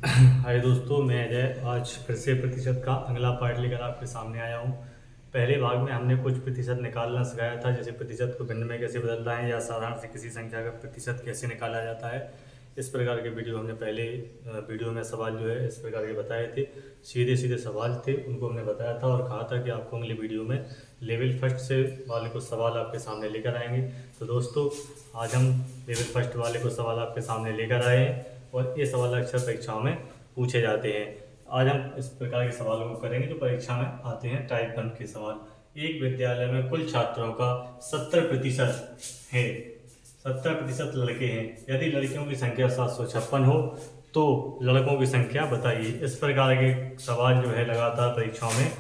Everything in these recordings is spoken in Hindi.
हाय दोस्तों, मैं अजय आज फिर से प्रतिशत का अगला पार्ट लेकर आपके सामने आया हूँ। पहले भाग में हमने कुछ प्रतिशत निकालना सिखाया था, जैसे प्रतिशत को भिन्न में कैसे बदलना है या साधारण से किसी संख्या का प्रतिशत कैसे निकाला जाता है। इस प्रकार के वीडियो हमने पहले वीडियो में सवाल जो है इस प्रकार के बताए थे। सीधे सीधे सवाल थे, उनको हमने बताया था और कहा था कि आपको अगले वीडियो में लेवल फर्स्ट से वाले कुछ सवाल आपके सामने लेकर आएंगे। तो दोस्तों, आज हम लेवल फर्स्ट वाले कुछ सवाल आपके सामने लेकर आए हैं और ये सवाल अक्सर परीक्षाओं में पूछे जाते हैं। आज हम इस प्रकार के सवालों को करेंगे जो परीक्षा में आते हैं, टाइप 1 के सवाल। एक विद्यालय में कुल छात्रों का 70% है, 70% लड़के हैं। यदि लड़कियों की संख्या 756 हो तो लड़कों की संख्या बताइए। इस प्रकार के सवाल जो है लगातार परीक्षाओं में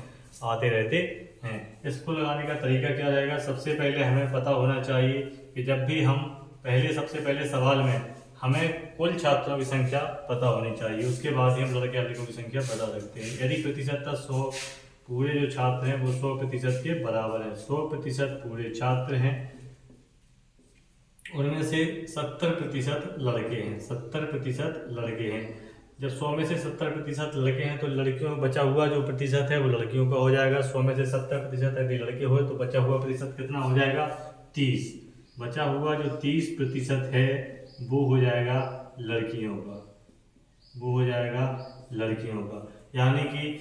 आते रहते हैं। इसको लगाने का तरीका क्या रहेगा? सबसे पहले हमें पता होना चाहिए कि जब भी हम सबसे पहले सवाल में हमें कुल छात्रों की संख्या पता होनी चाहिए, उसके बाद ही हम लड़के लड़कियों की संख्या बता सकते हैं। यदि प्रतिशत 100 पूरे जो छात्र हैं वो 100% के बराबर है, 100% पूरे छात्र हैं, उनमें से 70% लड़के हैं, 70% लड़के हैं। जब 100 में से 70% लड़के हैं तो लड़कियों में बचा हुआ जो प्रतिशत है वो लड़कियों का हो जाएगा। 100 में से 70% यदि लड़के हुए तो बचा हुआ प्रतिशत कितना हो जाएगा? 30। बचा हुआ जो 30% है वो हो जाएगा लड़कियों का, वो हो जाएगा लड़कियों का। यानी कि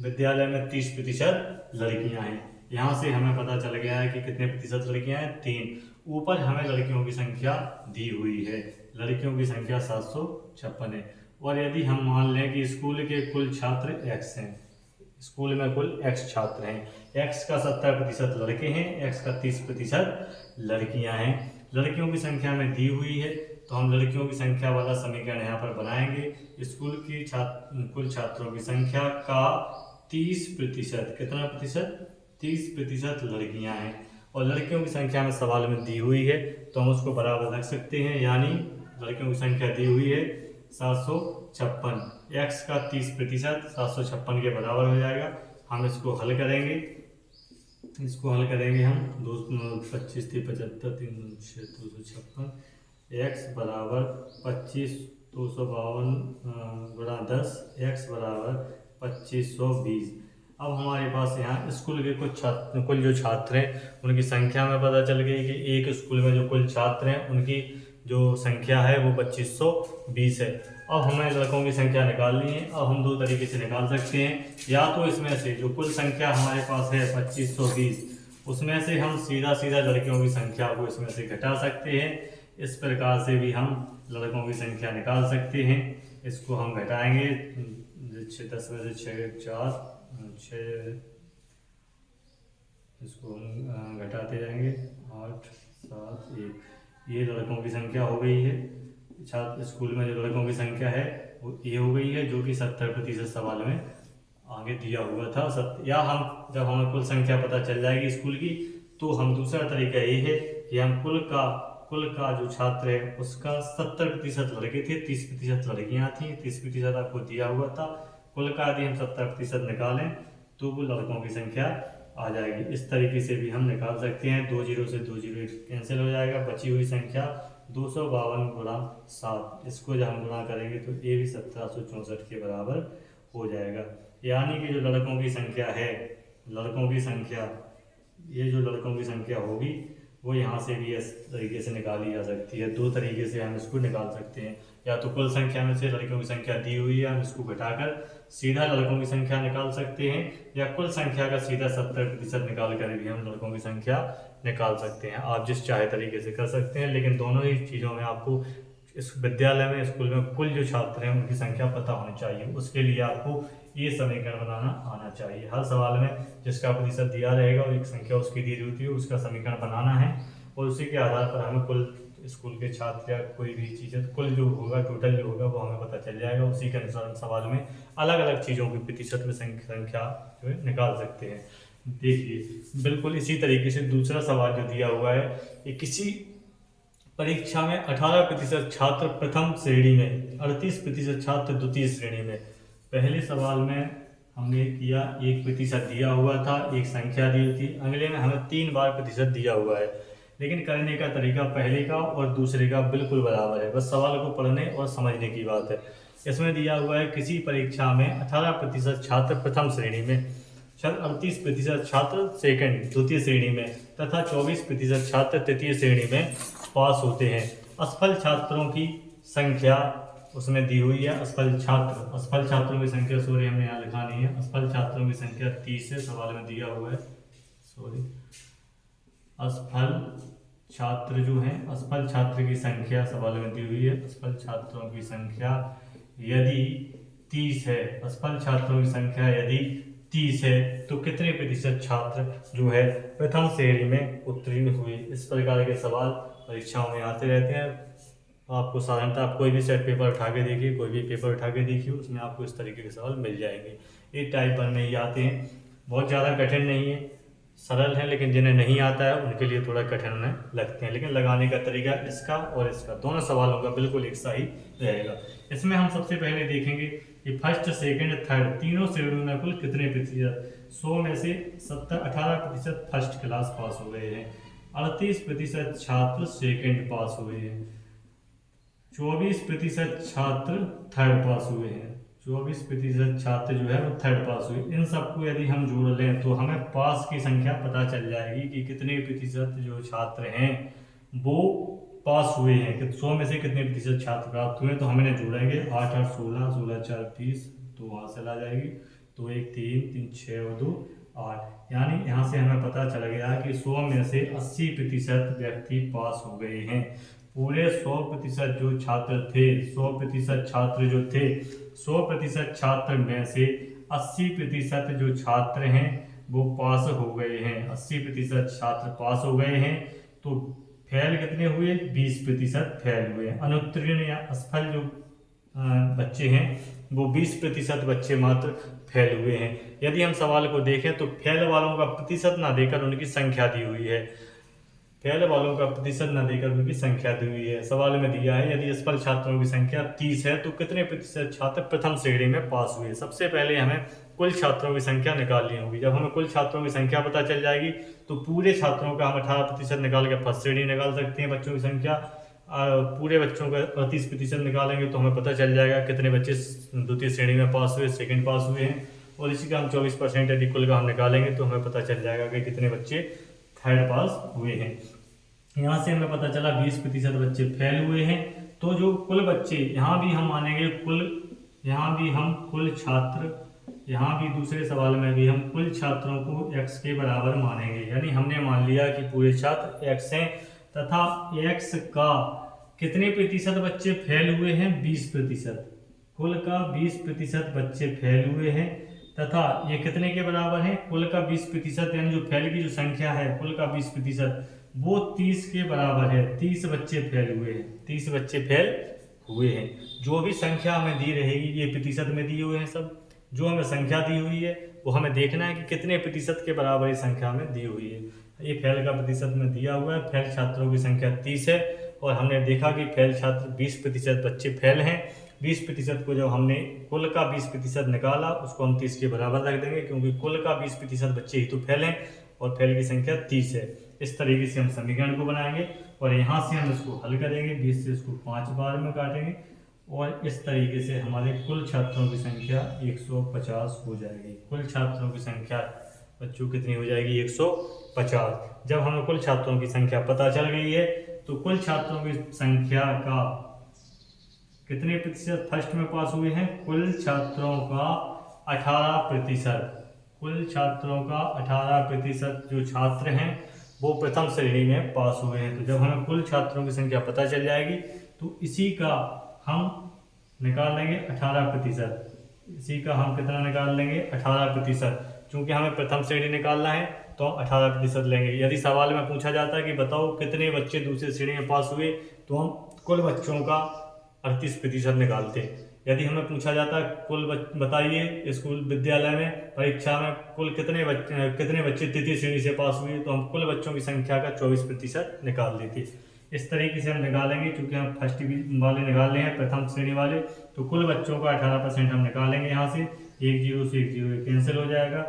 विद्यालय में 30% लड़कियां हैं। यहाँ से हमें पता चल गया है कि कितने प्रतिशत लड़कियां हैं? 3। ऊपर हमें लड़कियों की संख्या दी हुई है, लड़कियों की संख्या 756 है। और यदि हम मान लें कि स्कूल के कुल छात्र x हैं, स्कूल में कुल x छात्र हैं, x का 70% लड़के हैं, x का 30% लड़कियां हैं। लड़कियों की संख्या में दी हुई है तो हम लड़कियों की संख्या वाला समीकरण यहाँ पर बनाएंगे। स्कूल की कुल छात्रों की संख्या का 30%, कितना प्रतिशत? 30% लड़कियां हैं और लड़कियों की संख्या में सवाल में दी हुई है तो हम उसको बराबर रख सकते हैं। यानी लड़कियों की संख्या दी हुई है 756, x का 30% 756 के बराबर हो जाएगा। हम इसको हल करेंगे, हम 25 थी 75 3 6 256, x बराबर 25 252 गुणा 10, x बराबर 2520। अब हमारे पास यहाँ स्कूल के कुल जो छात्र हैं उनकी संख्या में पता चल गई कि एक स्कूल में जो कुल छात्र हैं उनकी जो संख्या है वो 2520 है। अब हमें लड़कों की संख्या निकालनी है। अब हम दो तरीके से निकाल सकते हैं, या तो इसमें से जो कुल संख्या हमारे पास है 2520, उसमें से हम सीधा सीधा लड़कियों की संख्या को इसमें से घटा सकते हैं। इस प्रकार से भी हम लड़कों की संख्या निकाल सकते हैं। इसको हम घटाएंगे, 10 में से 6 4 6, इसको हम घटाते जाएंगे 8 7 1। ये लड़कों की संख्या हो गई है। छात्र स्कूल में जो लड़कों की संख्या है वो ये हो गई है, जो कि 70% सवाल में आगे दिया हुआ था। या हम जब हमें कुल संख्या पता चल जाएगी स्कूल की तो हम दूसरा तरीका ये है कि हम कुल का जो छात्र है उसका 70% लड़के थे, 30% लड़कियां थी, 30% आपको दिया हुआ था। कुल का यदि हम 70% निकालें तो वो लड़कों की संख्या आ जाएगी। इस तरीके से भी हम निकाल सकते हैं। 2 जीरो से 2 जीरो कैंसिल हो जाएगा, बची हुई संख्या 252 गुणा 7। इसको जब हम गुणा करेंगे तो ये भी 1764 के बराबर हो जाएगा। यानी कि जो लड़कों की संख्या है, लड़कों की संख्या, ये जो लड़कों की संख्या होगी वो यहाँ से भी इस तरीके से निकाली जा सकती है। दो तरीके से हम इसको निकाल सकते हैं, या तो कुल संख्या में से लड़कियों की संख्या दी हुई है हम इसको घटाकर सीधा लड़कों की संख्या निकाल सकते हैं, या कुल संख्या का सीधा 70% निकाल कर भी हम लड़कों की संख्या निकाल सकते हैं। आप जिस चाहे तरीके से कर सकते हैं, लेकिन दोनों ही चीज़ों में आपको इस विद्यालय में, स्कूल में कुल जो छात्र हैं उनकी संख्या पता होनी चाहिए। उसके लिए आपको ये समीकरण बनाना आना चाहिए। हर सवाल में जिसका प्रतिशत दिया रहेगा और एक संख्या उसकी दी होती है उसका समीकरण बनाना है, और उसी के आधार पर हमें कुल स्कूल के छात्र या कोई भी चीज़ कुल जो होगा, टोटल जो होगा वो हमें पता चल जाएगा। उसी के अनुसार हम सवाल में अलग अलग चीज़ों की प्रतिशत में संख्या जो है निकाल सकते हैं। देखिए बिल्कुल इसी तरीके से दूसरा सवाल जो दिया हुआ है कि किसी परीक्षा में 18% छात्र प्रथम श्रेणी में, 38% छात्र द्वितीय श्रेणी में। पहले सवाल में हमने किया 1% दिया हुआ था, एक संख्या दी हुई थी। अगले में हमें 3 बार प्रतिशत दिया हुआ है, लेकिन करने का तरीका पहले का और दूसरे का बिल्कुल बराबर है। बस सवाल को पढ़ने और समझने की बात है। इसमें दिया हुआ है किसी परीक्षा में 18% छात्र प्रथम श्रेणी में, 38% छात्र सेकंड द्वितीय श्रेणी में तथा 24% छात्र तृतीय श्रेणी में पास होते हैं। असफल छात्रों की संख्या उसमें दी हुई है। असफल छात्रों की संख्या, सॉरी हमने यहाँ लिखा नहीं है, असफल छात्रों की संख्या 30 है, सवाल में दिया हुआ है, सॉरी। असफल छात्र जो हैं, असफल छात्र की संख्या सवाल में दी हुई है। असफल छात्रों की संख्या यदि 30 है, असफल छात्रों की संख्या यदि 30 है तो कितने प्रतिशत छात्र जो है प्रथम श्रेणी में उत्तीर्ण हुए। इस प्रकार के सवाल परीक्षाओं में आते रहते हैं। आपको साधारणतः आप कोई भी सेट पेपर उठा के देखिए, कोई भी पेपर उठा के देखिए, उसमें आपको इस तरीके के सवाल मिल जाएंगे। एक टाइप पर में ही आते हैं, बहुत ज़्यादा कठिन नहीं है, सरल है, लेकिन जिन्हें नहीं आता है उनके लिए थोड़ा कठिन उन्हें लगते हैं। लेकिन लगाने का तरीका इसका और इसका दोनों सवालों का बिल्कुल एक सा ही रहेगा। इसमें हम सबसे पहले देखेंगे कि फर्स्ट सेकंड थर्ड तीनों श्रेणियों में कुल कितने प्रतिशत, 100 में से 18% फर्स्ट क्लास पास हो गए हैं, 38% छात्र सेकंड पास हुए हैं, 24% छात्र थर्ड पास हुए हैं, 24% छात्र जो है वो थर्ड पास हुए। इन सबको यदि हम जोड़ लें तो हमें पास की संख्या पता चल जाएगी कि कितने प्रतिशत जो छात्र हैं वो पास हुए हैं, कि 100 में से कितने प्रतिशत छात्र प्राप्त हुए। तो हमने जोड़ेंगे 8 8 16, 16 4 30, तो वहाँ से ला जाएगी, तो 1 3 3 6 और 2 8, यानी यहाँ से हमें पता चल गया कि 100 में से 80% व्यक्ति पास हो गए हैं। पूरे 100% जो छात्र थे, 100% छात्र जो थे, 100% छात्र में से 80% जो छात्र हैं वो पास हो गए हैं, 80% छात्र पास हो गए हैं। तो फेल कितने हुए, 20% फेल हुए। अनुत्तीर्ण या असफल जो बच्चे हैं वो 20% बच्चे मात्र फेल हुए हैं। यदि हम सवाल को देखें तो फेल वालों का प्रतिशत ना देकर उनकी संख्या दी हुई है, फेल वालों का प्रतिशत न देकर उनकी संख्या दी हुई है। सवाल में दिया है यदि असफल छात्रों की संख्या 30 है तो कितने प्रतिशत छात्र प्रथम श्रेणी में पास हुए। सबसे पहले हमें कुल छात्रों की संख्या निकालनी होगी। जब हमें कुल छात्रों की संख्या पता चल जाएगी तो पूरे छात्रों का हम 18% निकाल के फर्स्ट श्रेणी निकाल सकते हैं बच्चों की संख्या। पूरे बच्चों का 38% निकालेंगे तो हमें पता चल जाएगा कितने बच्चे द्वितीय श्रेणी में पास हुए, सेकेंड पास हुए हैं। और इसी का हम 24% यदि कुल का हम निकालेंगे तो हमें पता चल जाएगा कि कितने बच्चे थर्ड पास हुए हैं। यहाँ से हमें पता चला 20% बच्चे फेल हुए हैं। तो जो कुल बच्चे, यहाँ भी हम मानेंगे कुल, यहाँ भी हम कुल छात्र, यहाँ भी दूसरे सवाल में भी हम कुल छात्रों को x के बराबर मानेंगे। यानी हमने मान लिया कि पूरे छात्र x हैं तथा x का कितने प्रतिशत बच्चे फेल हुए हैं, 20%। कुल का 20% बच्चे फेल हुए हैं तथा ये कितने के बराबर है, कुल का 20%, यानी जो फेल की जो संख्या है कुल का 20% वो 30 के बराबर है। 30 बच्चे फेल हुए हैं, 30 बच्चे फेल हुए हैं। जो भी संख्या हमें दी रहेगी, ये प्रतिशत में दिए हुए हैं सब, जो हमें संख्या दी हुई है वो हमें देखना है कि कितने प्रतिशत के बराबर इस संख्या में दी हुई है। ये फेल का प्रतिशत में दिया हुआ है, फेल छात्रों की संख्या 30 है और हमने देखा कि फेल छात्र 20% बच्चे फेल हैं। 20% को जब हमने कुल का 20% निकाला उसको हम 30 के बराबर रख देंगे, क्योंकि कुल का 20% बच्चे ही तो फेल हैं और फेल की संख्या 30 है। इस तरीके से हम समीकरण को बनाएंगे और यहाँ से हम इसको हल करेंगे, 20 से इसको 5 बार में काटेंगे और इस तरीके से हमारे कुल छात्रों की संख्या 150 हो जाएगी। कुल छात्रों की संख्या बच्चों कितनी हो जाएगी, 150। जब हमें कुल छात्रों की संख्या पता चल गई है तो कुल छात्रों की संख्या का कितने प्रतिशत फर्स्ट में पास हुए हैं, कुल छात्रों का 18%, कुल छात्रों का 18% जो छात्र हैं वो प्रथम श्रेणी में पास हुए हैं। तो जब हमें कुल छात्रों की संख्या पता चल जाएगी तो इसी का हम निकाल लेंगे 18%, इसी का हम कितना निकाल लेंगे 18%। चूंकि हमें प्रथम श्रेणी निकालना है तो हम 18% लेंगे। यदि सवाल में पूछा जाता है कि बताओ कितने बच्चे दूसरी श्रेणी में पास हुए तो हम कुल बच्चों का 38% निकालते। यदि हमें पूछा जाता कुल बताइए स्कूल विद्यालय में परीक्षा में कुल कितने बच्चे तृतीय श्रेणी से पास हुए, तो हम कुल बच्चों की संख्या का 24% निकाल देते। इस तरीके से हम निकालेंगे, क्योंकि हम फर्स्ट वाले निकाल रहे हैं प्रथम श्रेणी वाले, तो कुल बच्चों का 18% हम निकालेंगे। यहाँ से 1 0 से 1 0 कैंसिल हो जाएगा।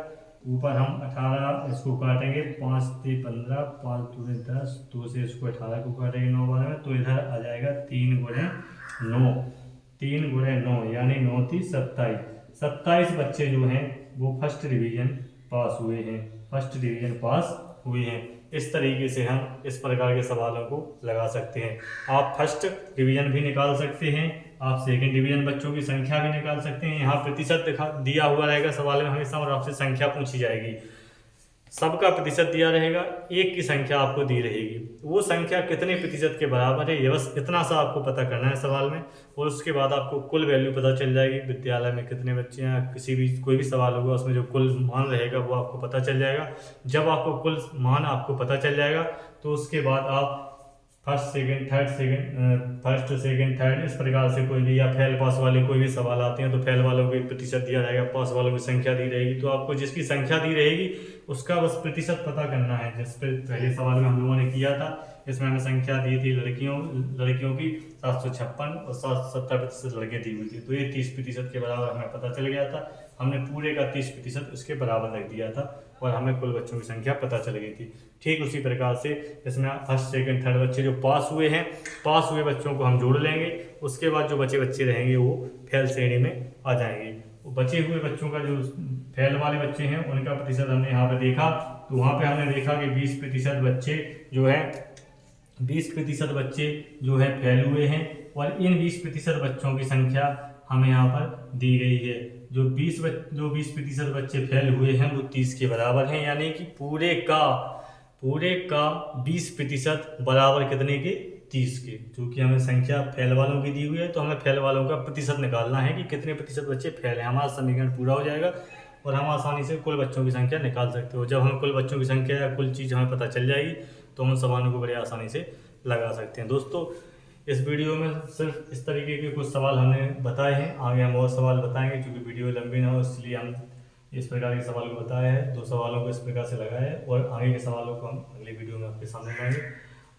ऊपर हम 18 इसको काटेंगे, 5 से 15, 5 दूनी 10, 2 से इसको 18 को काटेंगे 9 बार में, तो इधर आ जाएगा 3 गुणे 9, 3 गुणे 9 यानी 9 3 27। 27 बच्चे जो हैं वो फर्स्ट डिवीजन पास हुए हैं, फर्स्ट डिवीजन पास हुए हैं। इस तरीके से हम इस प्रकार के सवालों को लगा सकते हैं। आप फर्स्ट डिवीजन भी निकाल सकते हैं, आप सेकंड डिवीजन बच्चों की संख्या भी निकाल सकते हैं। यहाँ प्रतिशत दिया हुआ रहेगा सवाल में हमेशा और आपसे संख्या पूछी जाएगी। सबका प्रतिशत दिया रहेगा, एक की संख्या आपको दी रहेगी, वो संख्या कितने प्रतिशत के बराबर है ये बस इतना सा आपको पता करना है सवाल में। और उसके बाद आपको कुल वैल्यू पता चल जाएगी, विद्यालय में कितने बच्चे हैं, किसी भी कोई भी सवाल होगा उसमें जो कुल मान रहेगा वो आपको पता चल जाएगा। जब आपको कुल मान आपको पता चल जाएगा तो उसके बाद आप फर्स्ट सेकंड थर्ड इस प्रकार से कोई भी या फेल पास वाले कोई भी सवाल आते हैं तो फेल वालों को प्रतिशत दिया रहेगा, पास वालों की संख्या दी रहेगी। तो आपको जिसकी संख्या दी रहेगी उसका बस प्रतिशत पता करना है। जिस पे पहले सवाल में हम लोगों ने किया था, इसमें हमें संख्या दी थी लड़कियों की 756 और 70% लड़के दी हुई थी। तो ये 30% के बराबर हमें पता चल गया था। हमने पूरे का 30% इसके बराबर रख दिया था और हमें कुल बच्चों की संख्या पता चल गई थी। ठीक उसी प्रकार से इसमें फर्स्ट सेकंड थर्ड बच्चे जो पास हुए हैं, पास हुए बच्चों को हम जोड़ लेंगे। उसके बाद जो बच्चे रहेंगे वो फेल श्रेणी में आ जाएंगे। बचे हुए बच्चों का जो फेल वाले बच्चे हैं उनका प्रतिशत हमने यहाँ पे देखा, तो वहाँ पे हमने देखा कि 20% बच्चे जो है 20% बच्चे जो है फेल हुए हैं और इन 20% बच्चों की संख्या हमें यहाँ पर दी गई है। जो 20% बच्चे फेल हुए हैं वो 30 के बराबर हैं, यानी कि पूरे का 20% बराबर कितने के 30 के। क्योंकि हमें संख्या फेल वालों की दी हुई है तो हमें फेल वालों का प्रतिशत निकालना है कि कितने प्रतिशत बच्चे फेल हैं। हमारा समीकरण पूरा हो जाएगा और हम आसानी से कुल बच्चों की संख्या निकाल सकते हो। जब हम कुल बच्चों की संख्या या कुल चीज़ हमें पता चल जाएगी तो हम सवालों को बड़े आसानी से लगा सकते हैं। दोस्तों इस वीडियो में सिर्फ इस तरीके के कुछ सवाल हमने बताए हैं, आगे हम और सवाल बताएंगे क्योंकि वीडियो लंबी ना हो इसलिए हम इस प्रकार के सवाल को बताया है। 2 सवालों को इस प्रकार से लगाया है और आगे के सवालों को हम अगली वीडियो में आपके सामने लाएंगे।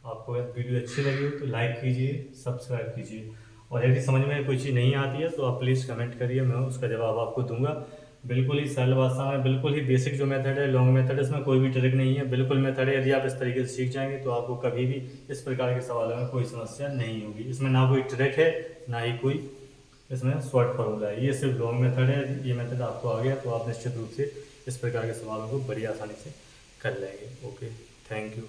आपको वीडियो अच्छी लगी हो तो लाइक कीजिए, सब्सक्राइब कीजिए और यदि समझ में कोई चीज़ नहीं आती है तो आप प्लीज़ कमेंट करिए, मैं उसका जवाब आपको दूंगा। बिल्कुल ही सरल भाषा में, बिल्कुल ही बेसिक जो मेथड है, लॉन्ग मेथड है, इसमें कोई भी ट्रिक नहीं है, बिल्कुल मेथड है। यदि आप इस तरीके से सीख जाएंगे तो आपको कभी भी इस प्रकार के सवालों में कोई समस्या नहीं होगी। इसमें ना कोई ट्रिक है ना ही कोई इसमें शॉर्ट फॉर्मूला है, ये सिर्फ लॉन्ग मेथड है। ये मेथड आपको आ गया तो आप निश्चित रूप से इस प्रकार के सवालों को बड़ी आसानी से कर लेंगे। Okay, thank you.